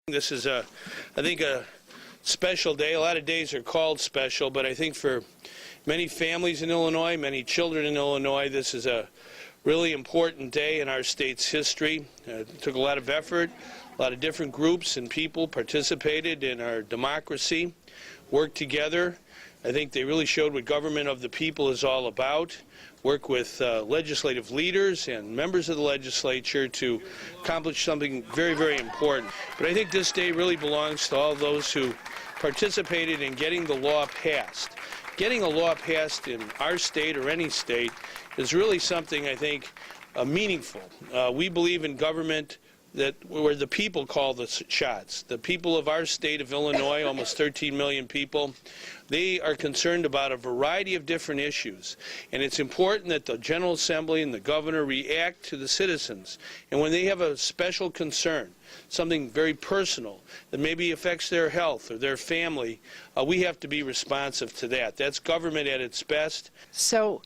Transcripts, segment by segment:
This is I think a special day. A lot of days are called special, but I think for many families in Illinois, many children in Illinois, this is a really important day in our state's history. It took a lot of effort. A lot of different groups and people participated in our democracy, worked together. I think they really showed what government of the people is all about. Work with legislative leaders and members of the legislature to accomplish something very, very important. But I think this day really belongs to all those who participated in getting the law passed. Getting a law passed in our state or any state is really something, I think, meaningful. We believe in government where the people call the shots. The people of our state of Illinois, almost 13 million people, they are concerned about a variety of different issues. And it's important that the General Assembly and the governor react to the citizens. And when they have a special concern, something very personal that maybe affects their health or their family, we have to be responsive to that. That's government at its best. So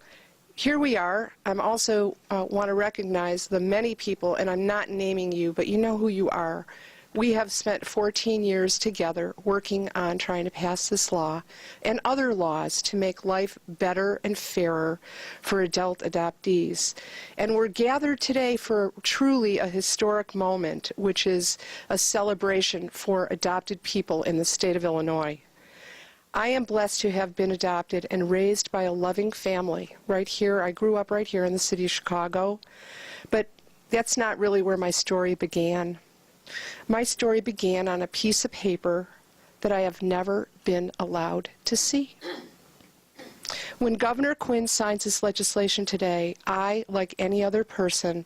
here we are. I'm also want to recognize the many people, and I'm not naming you, but you know who you are. We have spent 14 years together working on trying to pass this law and other laws to make life better and fairer for adult adoptees. And we're gathered today for truly a historic moment, which is a celebration for adopted people in the state of Illinois. I am blessed to have been adopted and raised by a loving family right here. I grew up right here in the city of Chicago, but that's not really where my story began. My story began on a piece of paper that I have never been allowed to see. When Governor Quinn signs this legislation today, I, like any other person,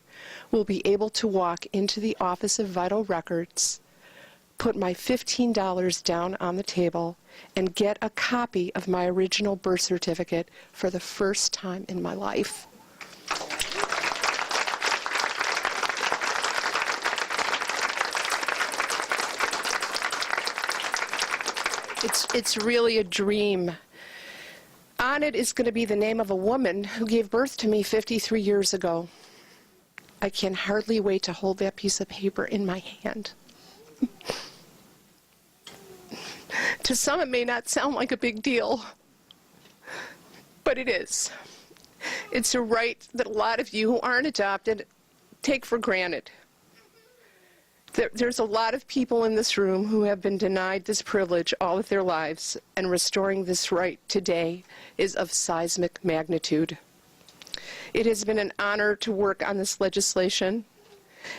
will be able to walk into the Office of Vital Records, put my $15 down on the table, and get a copy of my original birth certificate for the first time in my life. It's really a dream. On it is going to be the name of a woman who gave birth to me 53 years ago. I can hardly wait to hold that piece of paper in my hand. To some, it may not sound like a big deal, but it is. It's a right that a lot of you who aren't adopted take for granted. There's a lot of people in this room who have been denied this privilege all of their lives, and restoring this right today is of seismic magnitude. It has been an honor to work on this legislation,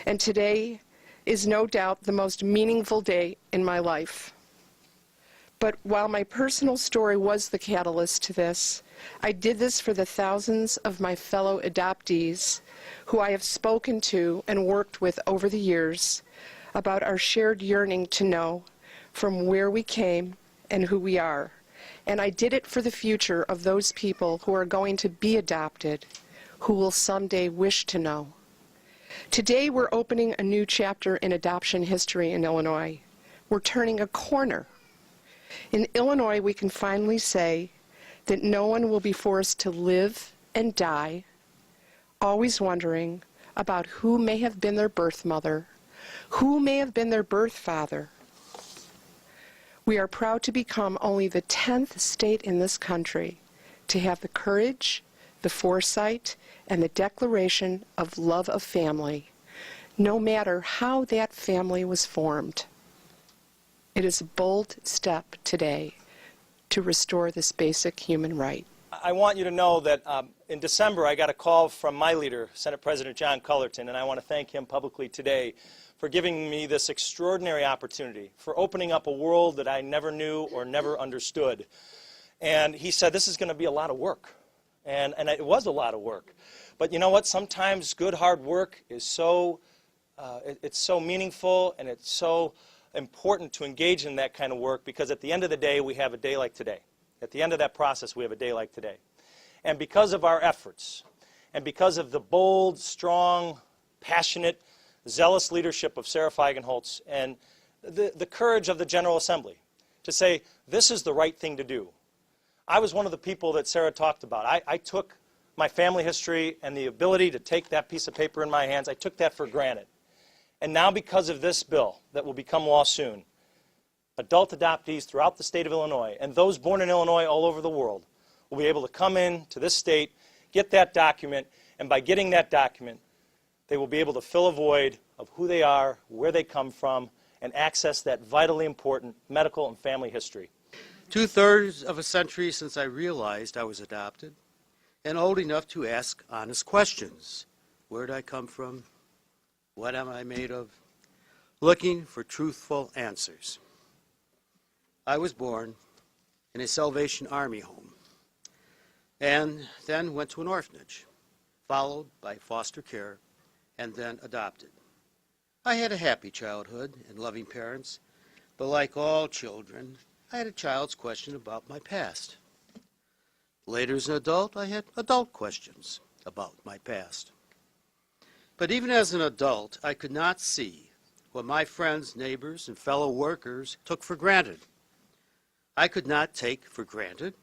and today is no doubt the most meaningful day in my life. But while my personal story was the catalyst to this, I did this for the thousands of my fellow adoptees who I have spoken to and worked with over the years about our shared yearning to know from where we came and who we are. And I did it for the future of those people who are going to be adopted, who will someday wish to know. Today we're opening a new chapter in adoption history in Illinois. We're turning a corner. In Illinois, we can finally say that no one will be forced to live and die, always wondering about who may have been their birth mother, who may have been their birth father. We are proud to become only the 10th state in this country to have the courage, the foresight, and the declaration of love of family, no matter how that family was formed. It is a bold step today to restore this basic human right. I want you to know that in December I got a call from my leader, Senate President John Cullerton, and I want to thank him publicly today for giving me this extraordinary opportunity, for opening up a world that I never knew or never understood. And he said, this is going to be a lot of work. And it was a lot of work. But you know what? Sometimes good hard work is so, it's so meaningful, and it's so important to engage in that kind of work, because at the end of the day, we have a day like today. At the end of that process, we have a day like today. And because of our efforts, and because of the bold, strong, passionate, zealous leadership of Sarah Feigenholtz, and the courage of the General Assembly to say, this is the right thing to do. I was one of the people that Sarah talked about. I took my family history and the ability to take that piece of paper in my hands, I took that for granted. And now because of this bill that will become law soon, adult adoptees throughout the state of Illinois and those born in Illinois all over the world will be able to come in to this state, get that document, and by getting that document, they will be able to fill a void of who they are, where they come from, and access that vitally important medical and family history. 2/3 of a century since I realized I was adopted and old enough to ask honest questions. Where did I come from? What am I made of? Looking for truthful answers. I was born in a Salvation Army home and then went to an orphanage, followed by foster care, and then adopted. I had a happy childhood and loving parents, but like all children, I had a child's question about my past. Later as an adult, I had adult questions about my past. But even as an adult, I could not see what my friends, neighbors, and fellow workers took for granted. I could not take for granted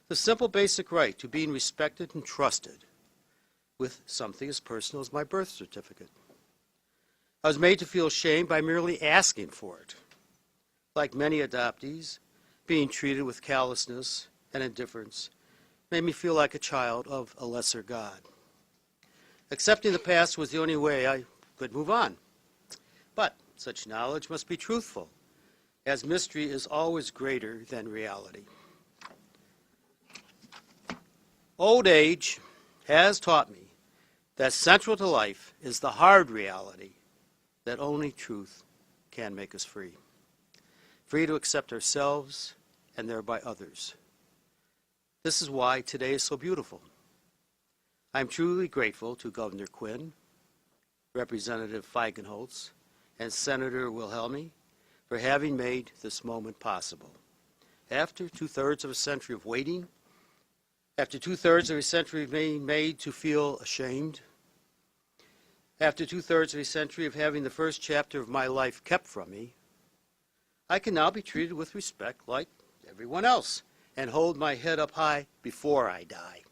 the simple basic right to being respected and trusted with something as personal as my birth certificate. I was made to feel shame by merely asking for it. Like many adoptees, being treated with callousness and indifference made me feel like a child of a lesser God. Accepting the past was the only way I could move on. But such knowledge must be truthful, as mystery is always greater than reality. Old age has taught me that central to life is the hard reality that only truth can make us free. Free to accept ourselves and thereby others. This is why today is so beautiful. I'm truly grateful to Governor Quinn, Representative Feigenholtz, and Senator Wilhelmi for having made this moment possible. After 2/3 of a century of waiting, after 2/3 of a century of being made to feel ashamed, after 2/3 of a century of having the first chapter of my life kept from me, I can now be treated with respect like everyone else and hold my head up high before I die.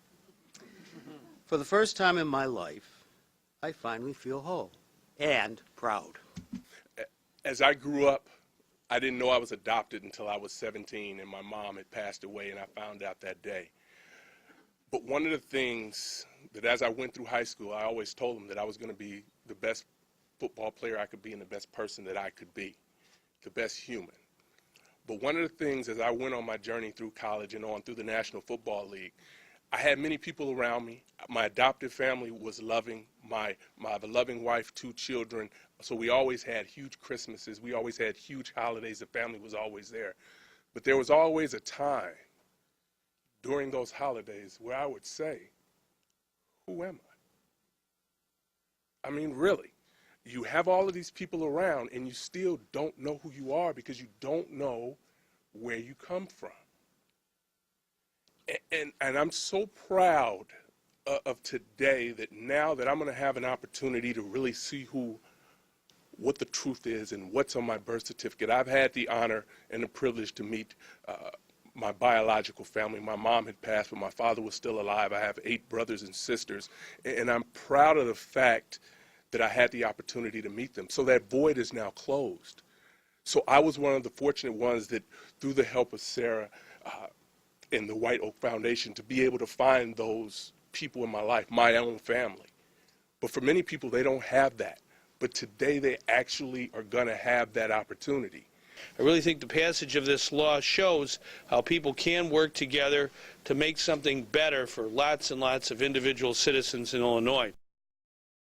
For the first time in my life, I finally feel whole and proud. As I grew up, I didn't know I was adopted until I was 17 and my mom had passed away, and I found out that day. But one of the things that as I went through high school, I always told them that I was going to be the best football player I could be and the best person that I could be, the best human. But one of the things as I went on my journey through college and on through the National Football League, I had many people around me. My adopted family was loving. I have a loving wife, 2 children, so we always had huge Christmases. We always had huge holidays. The family was always there. But there was always a time during those holidays where I would say, who am I? I mean, really, you have all of these people around and you still don't know who you are because you don't know where you come from. And I'm so proud of today that now that I'm going to have an opportunity to really see what the truth is and what's on my birth certificate. I've had the honor and the privilege to meet my biological family. My mom had passed, but my father was still alive. I have 8 brothers and sisters, and I'm proud of the fact that I had the opportunity to meet them. So that void is now closed. So I was one of the fortunate ones that, through the help of Sarah and the White Oak Foundation, to be able to find those people in my life, my own family. But for many people, they don't have that. But today, they actually are going to have that opportunity. I really think the passage of this law shows how people can work together to make something better for lots and lots of individual citizens in Illinois.